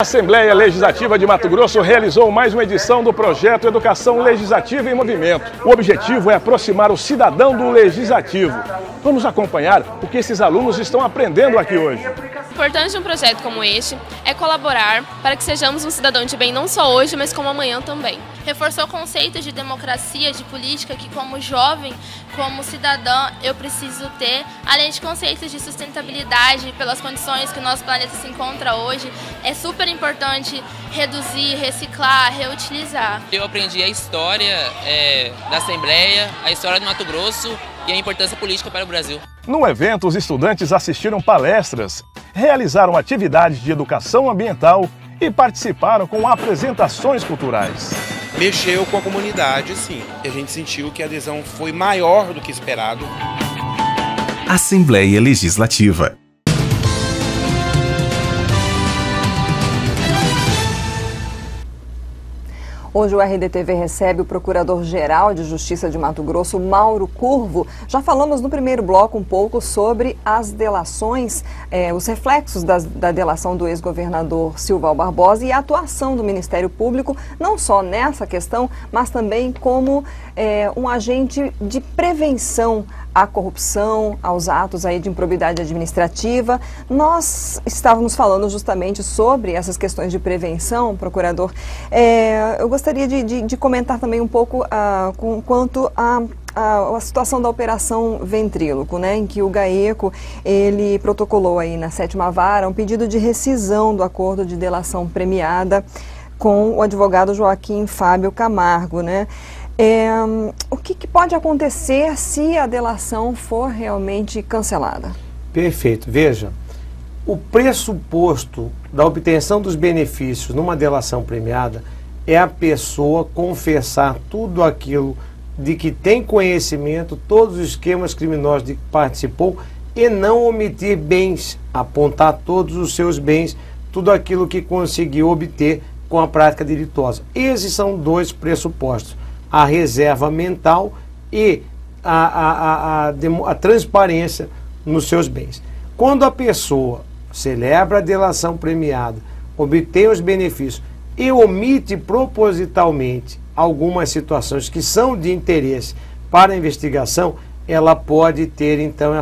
A Assembleia Legislativa de Mato Grosso realizou mais uma edição do projeto Educação Legislativa em Movimento. O objetivo é aproximar o cidadão do legislativo. Vamos acompanhar o que esses alunos estão aprendendo aqui hoje. O importante de um projeto como este é colaborar para que sejamos um cidadão de bem não só hoje, mas como amanhã também. Reforçou conceitos de democracia, de política que como jovem, como cidadã, eu preciso ter, além de conceitos de sustentabilidade pelas condições que o nosso planeta se encontra hoje. É super importante reduzir, reciclar, reutilizar. Eu aprendi a história da Assembleia, a história do Mato Grosso e a importância política para o Brasil. No evento, os estudantes assistiram palestras, realizaram atividades de educação ambiental e participaram com apresentações culturais. Mexeu com a comunidade, sim. A gente sentiu que a adesão foi maior do que esperado. Assembleia Legislativa. Hoje o RDTV recebe o Procurador-Geral de Justiça de Mato Grosso, Mauro Curvo. Já falamos no primeiro bloco um pouco sobre as delações, os reflexos da delação do ex-governador Silval Barbosa e a atuação do Ministério Público, não só nessa questão, mas também como um agente de prevenção à corrupção, aos atos aí de improbidade administrativa. Nós estávamos falando justamente sobre essas questões de prevenção, procurador. Eu gostaria de comentar também um pouco quanto a situação da Operação Ventríloco, né, em que o GAECO, ele protocolou aí na 7ª Vara um pedido de rescisão do acordo de delação premiada com o advogado Joaquim Fábio Camargo, né? O que pode acontecer se a delação for realmente cancelada? Perfeito. Veja, o pressuposto da obtenção dos benefícios numa delação premiada é a pessoa confessar tudo aquilo de que tem conhecimento, todos os esquemas criminosos de que participou e não omitir bens, apontar todos os seus bens, tudo aquilo que conseguiu obter com a prática delituosa. Esses são dois pressupostos: a reserva mental e a transparência nos seus bens. Quando a pessoa celebra a delação premiada, obtém os benefícios e omite propositalmente algumas situações que são de interesse para a investigação, ela pode ter então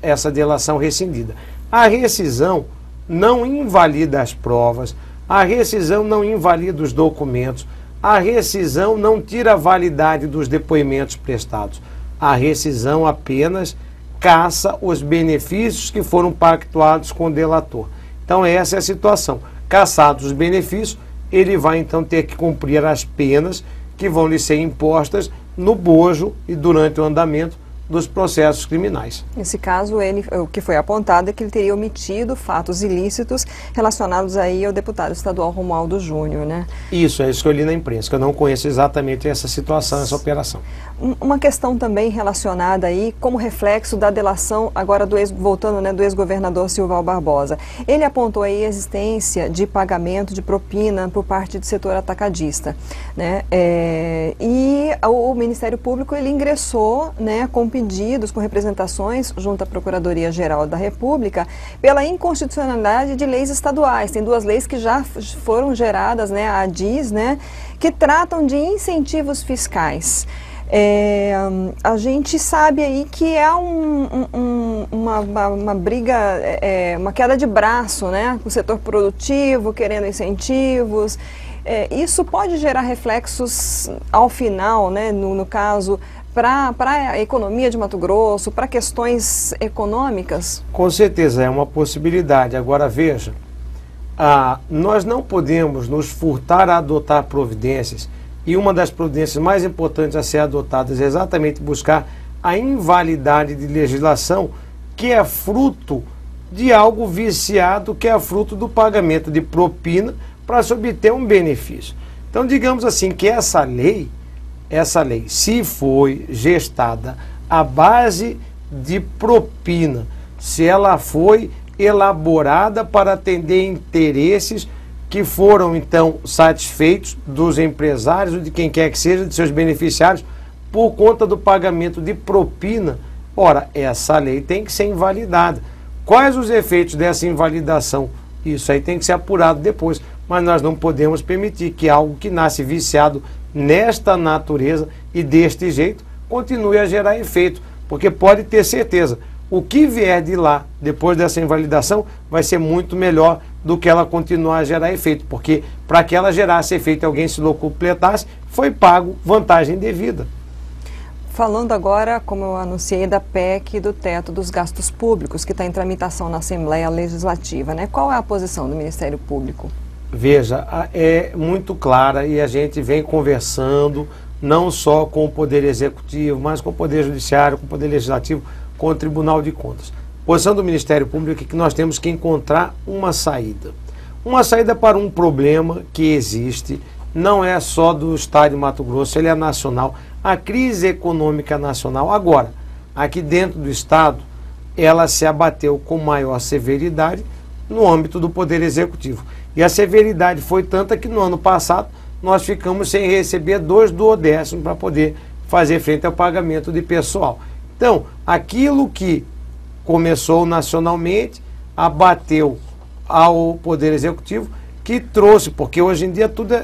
essa delação rescindida. A rescisão não invalida as provas, a rescisão não invalida os documentos, a rescisão não tira a validade dos depoimentos prestados. A rescisão apenas caça os benefícios que foram pactuados com o delator. Então essa é a situação. Caçados os benefícios, ele vai então ter que cumprir as penas que vão lhe ser impostas no bojo e durante o andamento dos processos criminais. Nesse caso, o que foi apontado é que ele teria omitido fatos ilícitos relacionados aí ao deputado estadual Romualdo Júnior, né? Isso, é isso que eu li na imprensa, que eu não conheço exatamente essa situação, essa operação. Uma questão também relacionada aí como reflexo da delação, agora do ex-governador Silval Barbosa. Ele apontou aí a existência de pagamento de propina por parte do setor atacadista, né? E o Ministério Público, ele ingressou, né, com pedidos, com representações junto à Procuradoria-Geral da República pela inconstitucionalidade de leis estaduais. Tem duas leis que já foram geradas, né, a ADIS, né, que tratam de incentivos fiscais. A gente sabe aí que é uma briga, uma queda de braço, né, com o setor produtivo, querendo incentivos. Isso pode gerar reflexos ao final, né, no caso, para a economia de Mato Grosso, para questões econômicas? Com certeza, é uma possibilidade. Agora, veja, nós não podemos nos furtar a adotar providências, e uma das providências mais importantes a ser adotadas é exatamente buscar a invalidade de legislação que é fruto de algo viciado, que é fruto do pagamento de propina para se obter um benefício. Então, digamos assim, que essa lei, se foi gestada à base de propina, se ela foi elaborada para atender interesses que foram então satisfeitos dos empresários ou de quem quer que seja, de seus beneficiários, por conta do pagamento de propina, ora, essa lei tem que ser invalidada. Quais os efeitos dessa invalidação? Isso aí tem que ser apurado depois, mas nós não podemos permitir que algo que nasce viciado nesta natureza e deste jeito continue a gerar efeito, porque pode ter certeza, o que vier de lá, depois dessa invalidação, vai ser muito melhor do que ela continuar a gerar efeito, porque para que ela gerasse efeito e alguém se locupletasse, foi pago vantagem devida. Falando agora, como eu anunciei, da PEC do teto dos gastos públicos, que está em tramitação na Assembleia Legislativa, né? Qual é a posição do Ministério Público? Veja, é muito clara e a gente vem conversando não só com o Poder Executivo, mas com o Poder Judiciário, com o Poder Legislativo, com o Tribunal de Contas. A posição do Ministério Público é que nós temos que encontrar uma saída. Uma saída para um problema que existe, não é só do Estado de Mato Grosso, ele é nacional. A crise econômica nacional, agora, aqui dentro do Estado, ela se abateu com maior severidade no âmbito do Poder Executivo. E a severidade foi tanta que no ano passado nós ficamos sem receber 2/10 para poder fazer frente ao pagamento de pessoal. Então, aquilo que começou nacionalmente, abateu ao Poder Executivo, que trouxe, porque hoje em dia tudo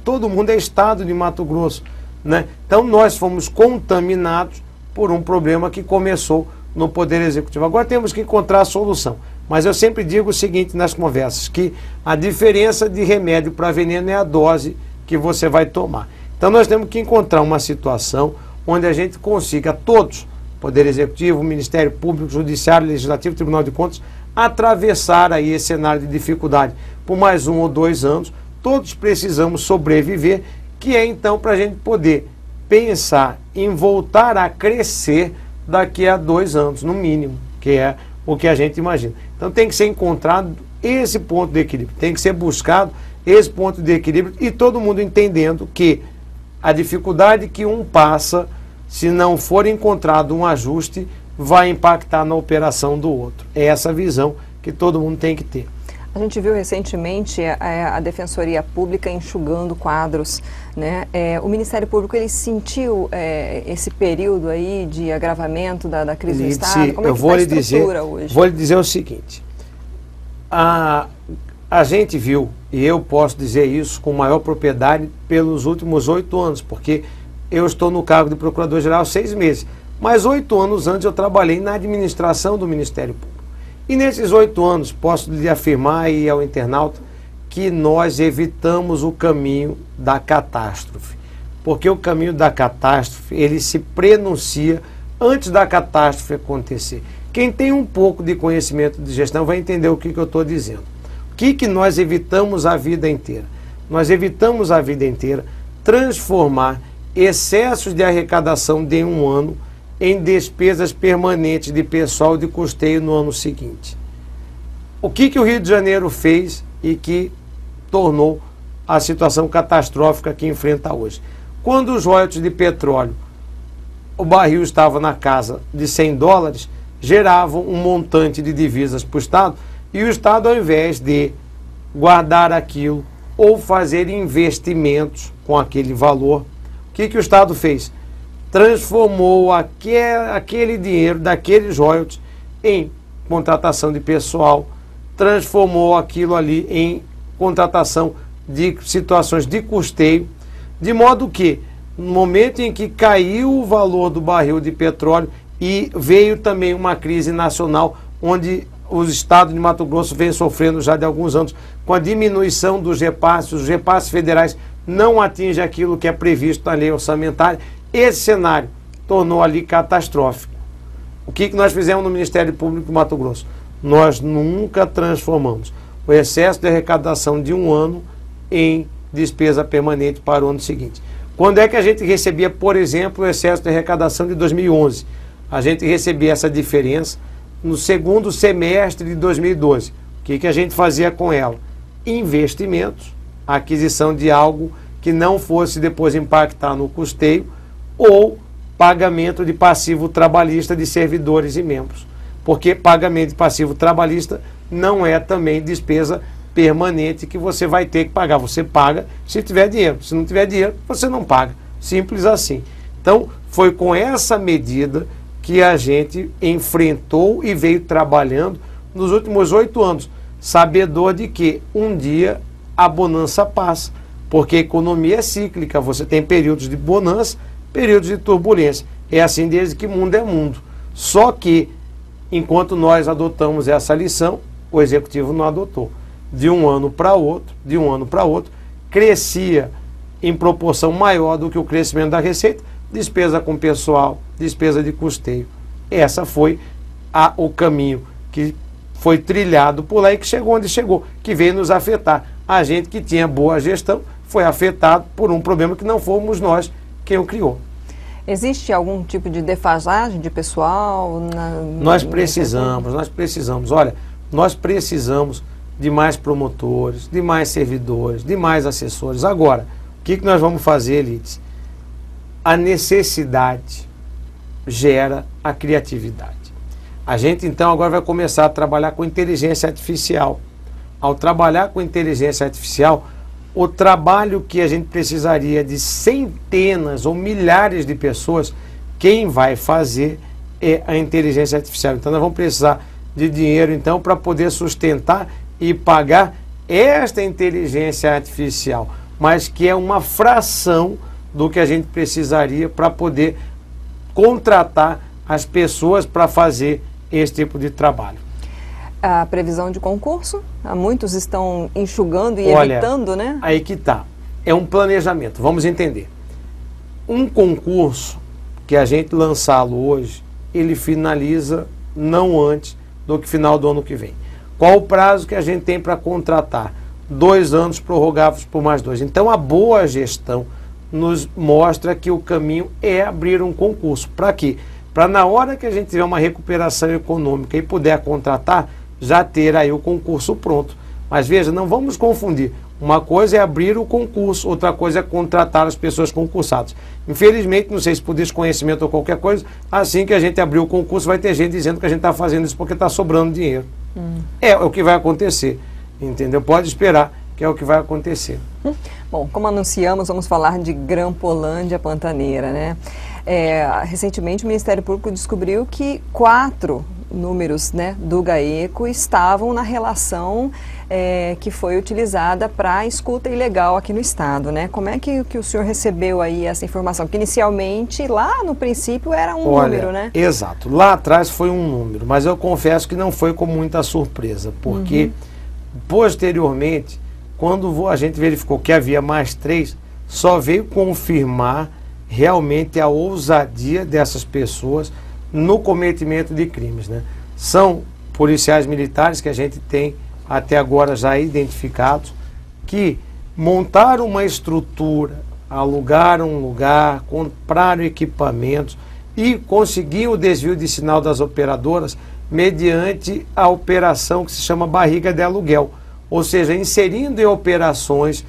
todo mundo é Estado de Mato Grosso, né? Então nós fomos contaminados por um problema que começou no Poder Executivo. Agora temos que encontrar a solução. Mas eu sempre digo o seguinte nas conversas, que a diferença de remédio para veneno é a dose que você vai tomar. Então nós temos que encontrar uma situação onde a gente consiga todos, Poder Executivo, Ministério Público, Judiciário, Legislativo, Tribunal de Contas, atravessar aí esse cenário de dificuldade por mais 1 ou 2 anos. Todos precisamos sobreviver, que é então para a gente poder pensar em voltar a crescer daqui a 2 anos, no mínimo, que é o que a gente imagina. Então tem que ser encontrado esse ponto de equilíbrio, tem que ser buscado esse ponto de equilíbrio e todo mundo entendendo que a dificuldade que um passa, se não for encontrado um ajuste, vai impactar na operação do outro. É essa visão que todo mundo tem que ter. A gente viu recentemente a Defensoria Pública enxugando quadros, né? O Ministério Público, ele sentiu esse período aí de agravamento da crise do Estado? Como é que está a estrutura hoje? Vou lhe dizer o seguinte, a gente viu, e eu posso dizer isso com maior propriedade pelos últimos 8 anos, porque eu estou no cargo de Procurador-Geral há 6 meses, mas 8 anos antes eu trabalhei na administração do Ministério Público. E nesses 8 anos, posso lhe afirmar aí ao internauta que nós evitamos o caminho da catástrofe. Porque o caminho da catástrofe, ele se prenuncia antes da catástrofe acontecer. Quem tem um pouco de conhecimento de gestão vai entender o que eu estou dizendo. O que nós evitamos a vida inteira? Nós evitamos a vida inteira transformar excessos de arrecadação de um ano em despesas permanentes de pessoal de custeio no ano seguinte. O que o Rio de Janeiro fez e que tornou a situação catastrófica que enfrenta hoje? Quando os royalties de petróleo, o barril estava na casa de $100, geravam um montante de divisas para o Estado, e o Estado, ao invés de guardar aquilo ou fazer investimentos com aquele valor, o que o Estado fez? Transformou aquele dinheiro daqueles royalties em contratação de pessoal, transformou aquilo ali em contratação de situações de custeio, de modo que, no momento em que caiu o valor do barril de petróleo e veio também uma crise nacional, onde os estados de Mato Grosso vêm sofrendo já de alguns anos, com a diminuição dos repasses, os repasses federais não atingem aquilo que é previsto na lei orçamentária. Esse cenário tornou ali catastrófico. O que nós fizemos no Ministério Público de Mato Grosso? Nós nunca transformamos o excesso de arrecadação de um ano em despesa permanente para o ano seguinte. Quando é que a gente recebia, por exemplo, o excesso de arrecadação de 2011? A gente recebia essa diferença no segundo semestre de 2012. O que a gente fazia com ela? Investimentos, aquisição de algo que não fosse depois impactar no custeio, ou pagamento de passivo trabalhista de servidores e membros. Porque pagamento de passivo trabalhista não é também despesa permanente que você vai ter que pagar. Você paga se tiver dinheiro. Se não tiver dinheiro, você não paga. Simples assim. Então, foi com essa medida que a gente enfrentou e veio trabalhando nos últimos 8 anos, sabedor de que um dia a bonança passa, porque a economia é cíclica, você tem períodos de bonança, períodos de turbulência. É assim desde que mundo é mundo. Só que, enquanto nós adotamos essa lição, o Executivo não adotou. De um ano para outro, crescia em proporção maior do que o crescimento da receita, despesa com pessoal, despesa de custeio. Essa foi o caminho que foi trilhado por lá e que chegou onde chegou, que veio nos afetar. A gente que tinha boa gestão foi afetado por um problema que não fomos nós quem o criou. Existe algum tipo de defasagem de pessoal? Nós precisamos, olha, nós precisamos de mais promotores, de mais servidores, de mais assessores. Agora, o que nós vamos fazer, Elides? A necessidade gera a criatividade. A gente, então, agora vai começar a trabalhar com inteligência artificial. Ao trabalhar com inteligência artificial, o trabalho que a gente precisaria de centenas ou milhares de pessoas, quem vai fazer é a inteligência artificial. Então, nós vamos precisar de dinheiro, então, para poder sustentar e pagar esta inteligência artificial, mas que é uma fração do que a gente precisaria para poder contratar as pessoas para fazer esse tipo de trabalho. A previsão de concurso, muitos estão enxugando e evitando, né? Aí que está. É um planejamento, vamos entender. Um concurso que a gente lançá-lo hoje, ele finaliza não antes do que final do ano que vem. Qual o prazo que a gente tem para contratar? 2 anos prorrogáveis por mais 2. Então a boa gestão nos mostra que o caminho é abrir um concurso. Para quê? Para na hora que a gente tiver uma recuperação econômica e puder contratar, já ter aí o concurso pronto. Mas veja, não vamos confundir. Uma coisa é abrir o concurso, outra coisa é contratar as pessoas concursadas. Infelizmente, não sei se por desconhecimento ou qualquer coisa, assim que a gente abrir o concurso, vai ter gente dizendo que a gente está fazendo isso porque está sobrando dinheiro. É o que vai acontecer, entendeu? Pode esperar que é o que vai acontecer. Bom, como anunciamos, vamos falar de Grampolândia Pantaneira, né? Recentemente o Ministério Público descobriu que 4 números, né, do GAECO estavam na relação que foi utilizada para escuta ilegal aqui no estado, né? Como é que o senhor recebeu aí essa informação? Porque inicialmente, lá no princípio, era um número, né? Exato. Lá atrás foi um número, mas eu confesso que não foi com muita surpresa, porque posteriormente, quando a gente verificou que havia mais 3, só veio confirmar realmente a ousadia dessas pessoas no cometimento de crimes, né? São policiais militares que a gente tem até agora já identificados, que montaram uma estrutura, alugaram um lugar, compraram equipamentos e conseguiram o desvio de sinal das operadoras mediante a operação que se chama barriga de aluguel, ou seja, inserindo em operações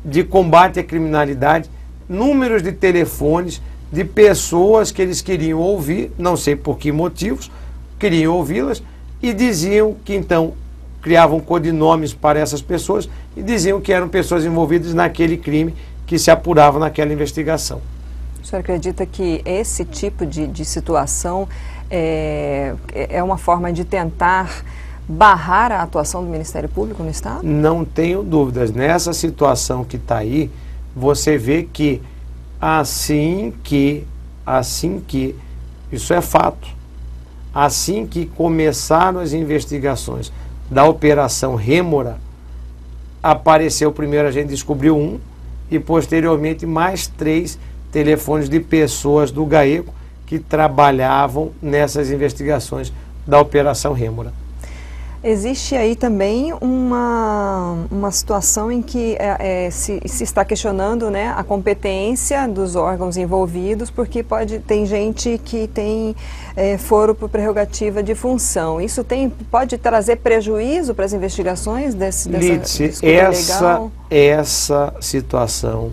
de combate à criminalidade números de telefones de pessoas que eles queriam ouvir, não sei por que motivos, queriam ouvi-las, e diziam que então criavam codinomes para essas pessoas e diziam que eram pessoas envolvidas naquele crime que se apurava naquela investigação. O senhor acredita que esse tipo de situação é uma forma de tentar barrar a atuação do Ministério Público no Estado? Não tenho dúvidas. Nessa situação que está aí, você vê que assim que, isso é fato, assim que começaram as investigações da Operação Rêmora, apareceu primeiro, a gente descobriu 1, e posteriormente mais 3 telefones de pessoas do GAECO que trabalhavam nessas investigações da Operação Rêmora. Existe aí também uma situação em que se está questionando, né, a competência dos órgãos envolvidos, porque tem gente que tem foro por prerrogativa de função. Isso pode trazer prejuízo para as investigações dessa escuta ilegal? Essa situação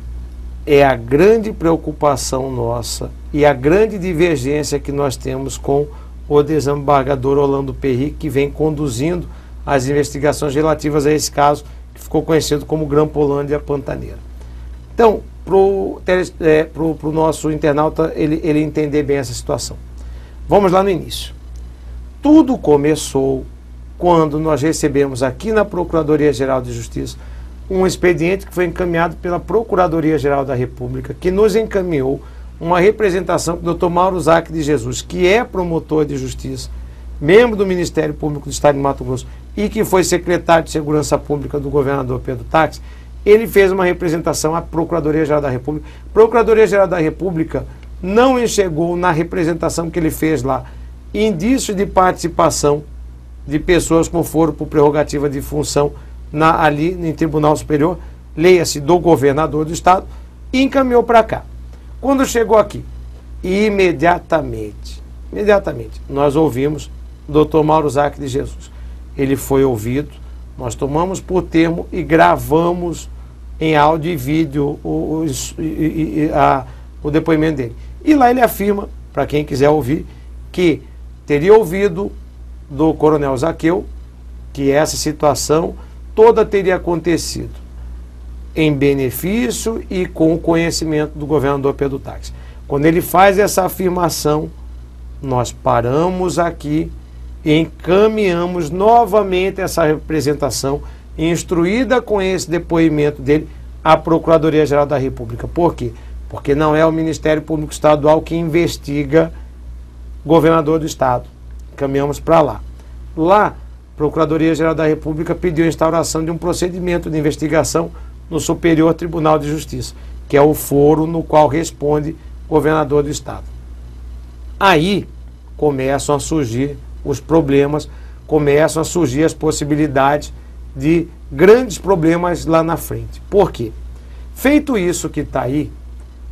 é a grande preocupação nossa e a grande divergência que nós temos com o desembargador Orlando Perry, que vem conduzindo as investigações relativas a esse caso, que ficou conhecido como Grampolândia Pantaneira. Então, para o nosso internauta ele entender bem essa situação. Vamos lá no início. Tudo começou quando nós recebemos aqui na Procuradoria-Geral de Justiça um expediente que foi encaminhado pela Procuradoria-Geral da República, que nos encaminhou uma representação do Dr. Mauro Zac de Jesus, que é promotor de justiça, membro do Ministério Público do Estado de Mato Grosso e que foi secretário de Segurança Pública do governador Pedro Táxi. Ele fez uma representação à Procuradoria-Geral da República. A Procuradoria-Geral da República não enxergou na representação que ele fez lá indícios de participação de pessoas com foro por prerrogativa de função ali em Tribunal Superior, leia-se do governador do Estado, e encaminhou para cá. Quando chegou aqui, imediatamente, nós ouvimos o Dr. Mauro Zac de Jesus. Ele foi ouvido, nós tomamos por termo e gravamos em áudio e vídeo o depoimento dele. E lá ele afirma, para quem quiser ouvir, que teria ouvido do coronel Zaqueu que essa situação toda teria acontecido em benefício e com o conhecimento do governador Pedro Táxi. Quando ele faz essa afirmação, nós paramos aqui e encaminhamos novamente essa representação, instruída com esse depoimento dele, à Procuradoria-Geral da República. Por quê? Porque não é o Ministério Público Estadual que investiga governador do Estado. Encaminhamos para lá. Lá, a Procuradoria-Geral da República pediu a instauração de um procedimento de investigação no Superior Tribunal de Justiça, que é o foro no qual responde o governador do Estado. Aí começam a surgir os problemas, começam a surgir as possibilidades de grandes problemas lá na frente. Por quê? Feito isso que está aí,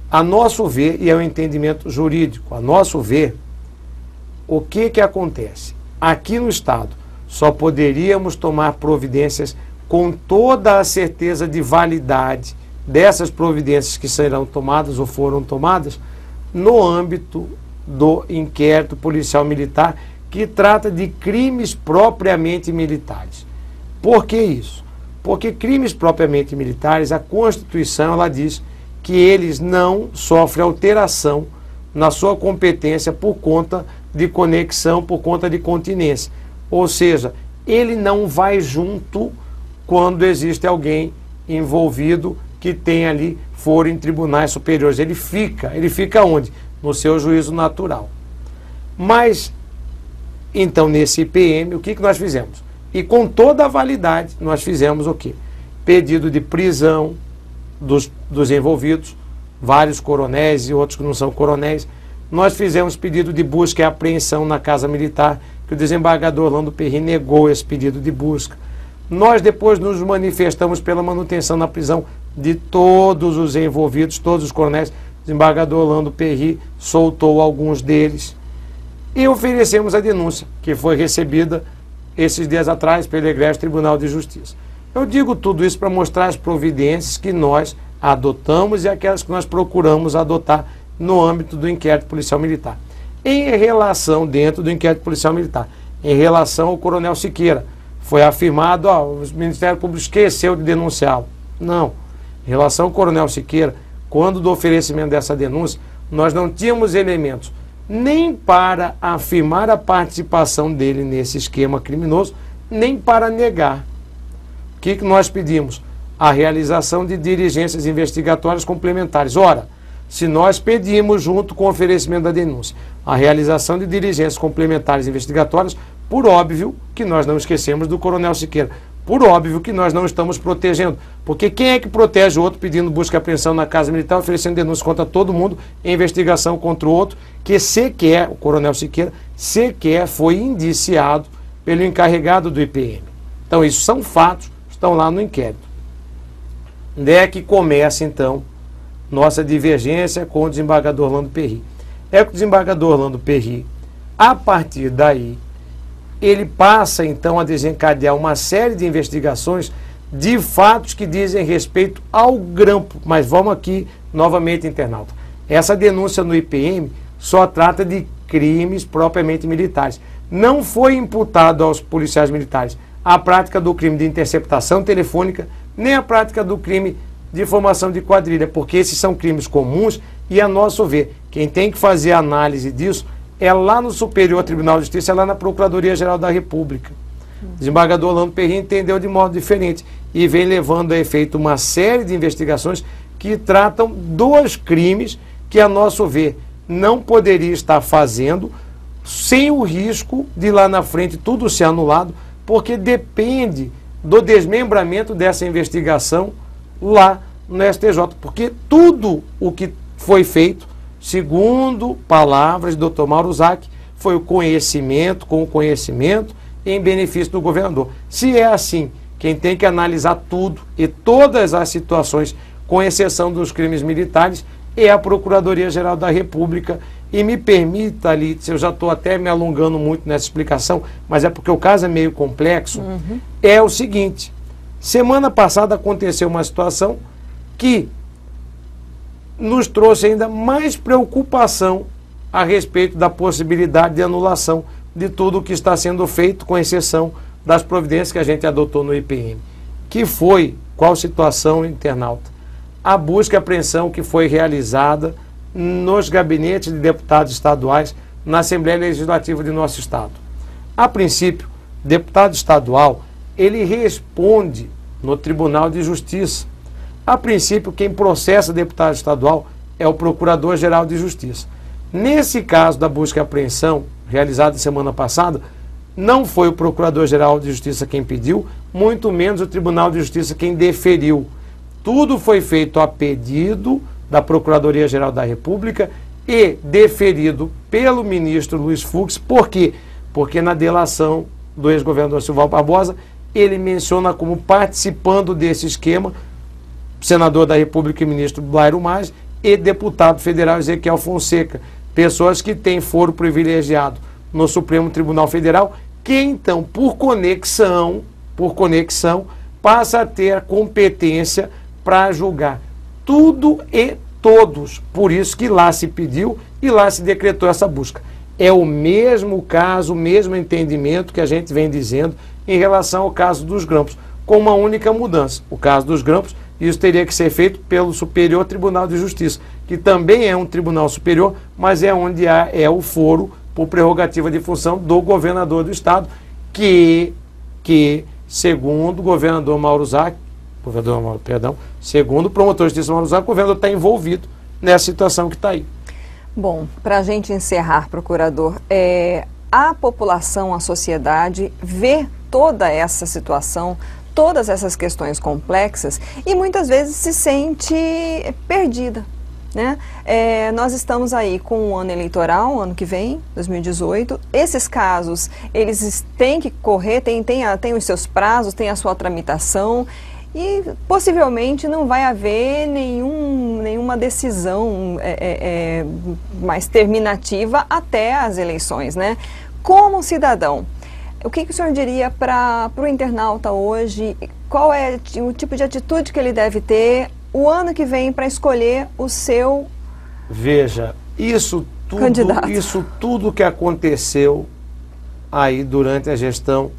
a nosso ver, e é um entendimento jurídico, a nosso ver, o que acontece? Aqui no Estado, só poderíamos tomar providências com toda a certeza de validade dessas providências que serão tomadas ou foram tomadas no âmbito do inquérito policial militar, que trata de crimes propriamente militares. Por que isso? Porque crimes propriamente militares, a Constituição ela diz que eles não sofrem alteração na sua competência por conta de conexão, por conta de continência. Ou seja, ele não vai junto quando existe alguém envolvido que tem ali foro em tribunais superiores. Ele fica onde? No seu juízo natural. Mas, então, nesse IPM, o que nós fizemos? E com toda a validade, nós fizemos o quê? Pedido de prisão dos envolvidos, vários coronéis e outros que não são coronéis. Nós fizemos pedido de busca e apreensão na Casa Militar, que o desembargador Orlando Perry negou esse pedido de busca. Nós depois nos manifestamos pela manutenção na prisão de todos os envolvidos, todos os coronéis. O desembargador Orlando Perry soltou alguns deles. E oferecemos a denúncia, que foi recebida esses dias atrás pelo Egrégio Tribunal de Justiça. Eu digo tudo isso para mostrar as providências que nós adotamos e aquelas que nós procuramos adotar no âmbito do inquérito policial militar. Em relação, dentro do inquérito policial militar, em relação ao coronel Siqueira, foi afirmado, o Ministério Público esqueceu de denunciá-lo. Não. Em relação ao coronel Siqueira, quando do oferecimento dessa denúncia, nós não tínhamos elementos nem para afirmar a participação dele nesse esquema criminoso, nem para negar. O que nós pedimos? A realização de diligências investigatórias complementares. Ora, se nós pedimos, junto com o oferecimento da denúncia, a realização de diligências complementares investigatórias, por óbvio que nós não esquecemos do coronel Siqueira. Por óbvio que nós não estamos protegendo. Porque quem é que protege o outro pedindo busca e apreensão na Casa Militar, oferecendo denúncia contra todo mundo, em investigação contra o outro, que sequer, o coronel Siqueira, sequer foi indiciado pelo encarregado do IPM. Então, isso são fatos, estão lá no inquérito. Onde é que começa, então, nossa divergência com o desembargador Orlando Perry? É que o desembargador Orlando Perry, a partir daí, ele passa, então, a desencadear uma série de investigações de fatos que dizem respeito ao grampo. Mas vamos aqui, novamente, internauta. Essa denúncia no IPM só trata de crimes propriamente militares. Não foi imputado aos policiais militares a prática do crime de interceptação telefônica, nem a prática do crime de formação de quadrilha, porque esses são crimes comuns e, a nosso ver, quem tem que fazer a análise disso é lá no Superior Tribunal de Justiça, é lá na Procuradoria-Geral da República. O desembargador Orlando Perry entendeu de modo diferente. e vem levando a efeito uma série de investigações que tratam dos crimes que, a nosso ver, não poderia estar fazendo sem o risco de lá na frente tudo ser anulado, porque depende do desmembramento dessa investigação lá no STJ, porque tudo o que foi feito, segundo palavras do Dr. Mauro Zac, foi com o conhecimento em benefício do governador. Se é assim, quem tem que analisar tudo e todas as situações, com exceção dos crimes militares, é a Procuradoria-Geral da República. E me permita, Lídice, eu já estou até me alongando muito nessa explicação, mas é porque o caso é meio complexo, é o seguinte: semana passada aconteceu uma situação que nos trouxe ainda mais preocupação a respeito da possibilidade de anulação de tudo o que está sendo feito, com exceção das providências que a gente adotou no IPM. Que foi, qual situação, internauta? A busca e apreensão que foi realizada nos gabinetes de deputados estaduais na Assembleia Legislativa de nosso estado. A princípio, deputado estadual, ele responde no Tribunal de Justiça. A princípio, quem processa deputado estadual é o Procurador-Geral de Justiça. Nesse caso da busca e apreensão, realizada semana passada, não foi o Procurador-Geral de Justiça quem pediu, muito menos o Tribunal de Justiça quem deferiu. Tudo foi feito a pedido da Procuradoria-Geral da República e deferido pelo ministro Luiz Fux. Por quê? Porque na delação do ex-governador Silval Barbosa, ele menciona como participando desse esquema senador da República e ministro Blairo Maggi e deputado federal Ezequiel Fonseca, pessoas que têm foro privilegiado no Supremo Tribunal Federal, que então, por conexão, passa a ter a competência para julgar tudo e todos. Por isso que lá se pediu e lá se decretou essa busca. É o mesmo caso, o mesmo entendimento que a gente vem dizendo em relação ao caso dos grampos, com uma única mudança. O caso dos grampos, isso teria que ser feito pelo Superior Tribunal de Justiça, que também é um tribunal superior, mas é onde é o foro por prerrogativa de função do governador do estado, que segundo o governador Mauro Zac, segundo o promotor de justiça Mauro Zac, o governador está envolvido nessa situação que está aí. Bom, para a gente encerrar, procurador, a população, a sociedade vê toda essa situação, todas essas questões complexas e muitas vezes se sente perdida, né? Nós estamos aí com o ano eleitoral, ano que vem, 2018. Esses casos, eles têm que correr, tem os seus prazos, tem a sua tramitação e possivelmente não vai haver nenhuma decisão mais terminativa até as eleições, né? Como cidadão, o que o senhor diria para o internauta hoje? Qual é o tipo de atitude que ele deve ter o ano que vem para escolher o seu Veja, isso tudo que aconteceu aí durante a gestão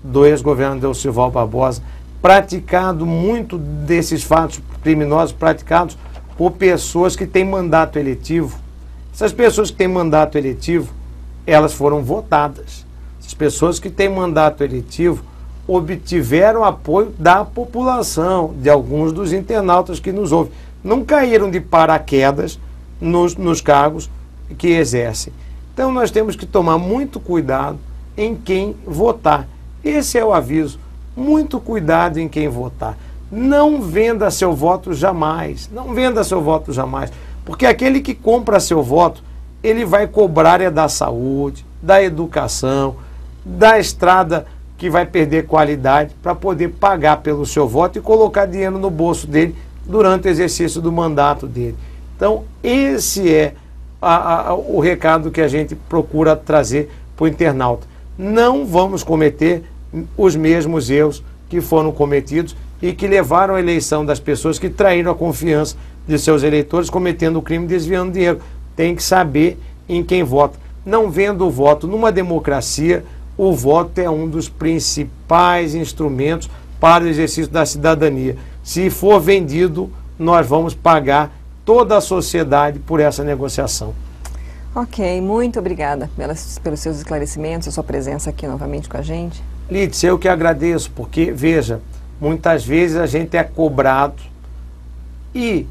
do ex-governador Silval Barbosa, praticado muito desses fatos criminosos praticados por pessoas que têm mandato eletivo. Essas pessoas que têm mandato eletivo, elas foram votadas. As pessoas que têm mandato eletivo obtiveram apoio da população, de alguns dos internautas que nos ouvem. Não caíram de paraquedas nos cargos que exercem. Então nós temos que tomar muito cuidado em quem votar. Esse é o aviso. Muito cuidado em quem votar. Não venda seu voto jamais. Não venda seu voto jamais. Porque aquele que compra seu voto, ele vai cobrar da saúde, da educação, da estrada que vai perder qualidade para poder pagar pelo seu voto e colocar dinheiro no bolso dele durante o exercício do mandato dele. Então, esse é o recado que a gente procura trazer para o internauta. Não vamos cometer os mesmos erros que foram cometidos e que levaram à eleição das pessoas que traíram a confiança de seus eleitores, cometendo o crime, desviando dinheiro. Tem que saber em quem vota. Não vendo o voto numa democracia, o voto é um dos principais instrumentos para o exercício da cidadania. Se for vendido, nós vamos pagar toda a sociedade por essa negociação. Ok, muito obrigada pelos seus esclarecimentos, a sua presença aqui novamente com a gente. Lídice, eu que agradeço, porque, veja, muitas vezes a gente é cobrado e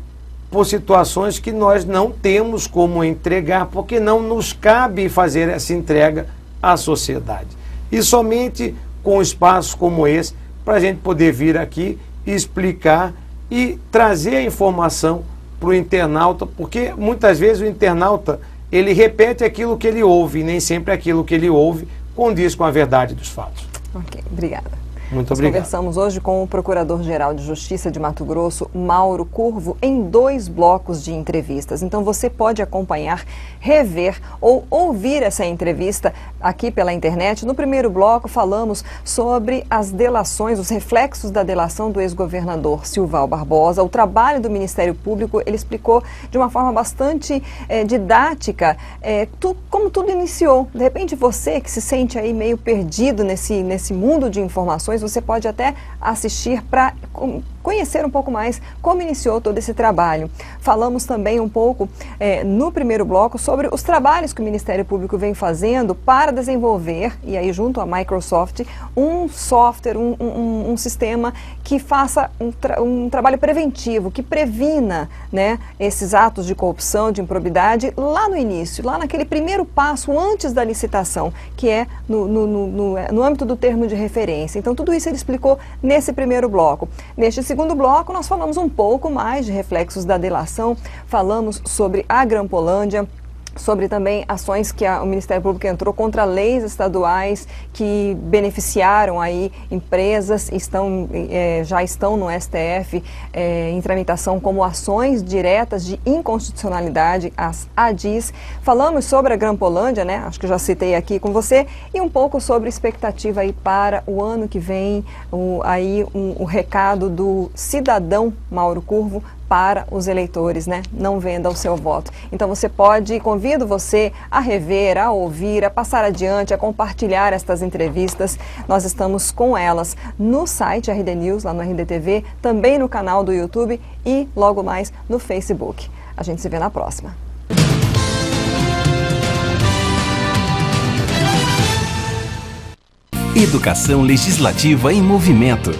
por situações que nós não temos como entregar, porque não nos cabe fazer essa entrega à sociedade. E somente com espaços como esse, para a gente poder vir aqui e explicar e trazer a informação para o internauta, porque muitas vezes o internauta ele repete aquilo que ele ouve, e nem sempre aquilo que ele ouve condiz com a verdade dos fatos. Ok, obrigada. Muito Nós obrigado. Conversamos hoje com o Procurador-Geral de Justiça de Mato Grosso, Mauro Curvo, em 2 blocos de entrevistas. Então você pode acompanhar, rever ou ouvir essa entrevista aqui pela internet. No primeiro bloco falamos sobre as delações, os reflexos da delação do ex-governador Silval Barbosa, o trabalho do Ministério Público. Ele explicou de uma forma bastante didática como tudo iniciou. De repente você que se sente aí meio perdido nesse mundo de informações, você pode até assistir para conhecer um pouco mais como iniciou todo esse trabalho. Falamos também um pouco no primeiro bloco sobre os trabalhos que o Ministério Público vem fazendo para desenvolver, e aí junto à Microsoft, um software, um sistema que faça um trabalho preventivo, que previna, né, esses atos de corrupção, de improbidade lá no início, lá naquele primeiro passo antes da licitação, que é no âmbito do termo de referência. Então tudo isso ele explicou nesse primeiro bloco. Neste segundo bloco nós falamos um pouco mais de reflexos da delação, falamos sobre a Grampolândia, sobre também ações que o Ministério Público entrou contra leis estaduais que beneficiaram aí empresas, já estão no STF em tramitação como ações diretas de inconstitucionalidade, as ADIs. Falamos sobre a Grampolândia, né? Acho que já citei aqui com você, e um pouco sobre expectativa aí para o ano que vem, o recado do cidadão Mauro Curvo para os eleitores, né? Não venda o seu voto. Então convido você a rever, a ouvir, a passar adiante, a compartilhar estas entrevistas. Nós estamos com elas no site RD News, lá no RDTV, também no canal do YouTube e logo mais no Facebook. A gente se vê na próxima. Educação Legislativa em Movimento.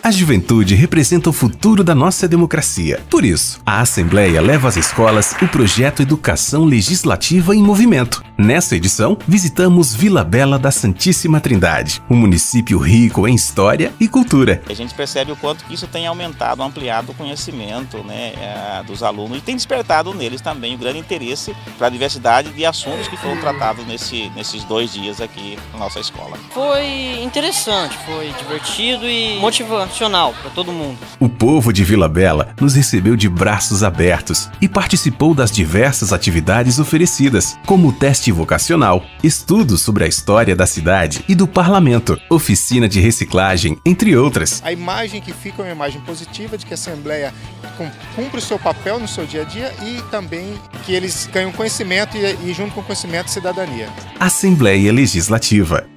A juventude representa o futuro da nossa democracia. Por isso, a Assembleia leva às escolas o projeto Educação Legislativa em Movimento. Nessa edição, visitamos Vila Bela da Santíssima Trindade, um município rico em história e cultura. A gente percebe o quanto que isso tem aumentado, ampliado o conhecimento, né, dos alunos, e tem despertado neles também o grande interesse para a diversidade de assuntos que foram tratados nesses 2 dias aqui na nossa escola. Foi interessante, foi divertido e motivante para todo mundo. O povo de Vila Bela nos recebeu de braços abertos e participou das diversas atividades oferecidas, como o teste vocacional, estudos sobre a história da cidade e do parlamento, oficina de reciclagem, entre outras. A imagem que fica é uma imagem positiva de que a Assembleia cumpre o seu papel no seu dia a dia e também que eles ganham conhecimento e junto com o conhecimento, cidadania. Assembleia Legislativa.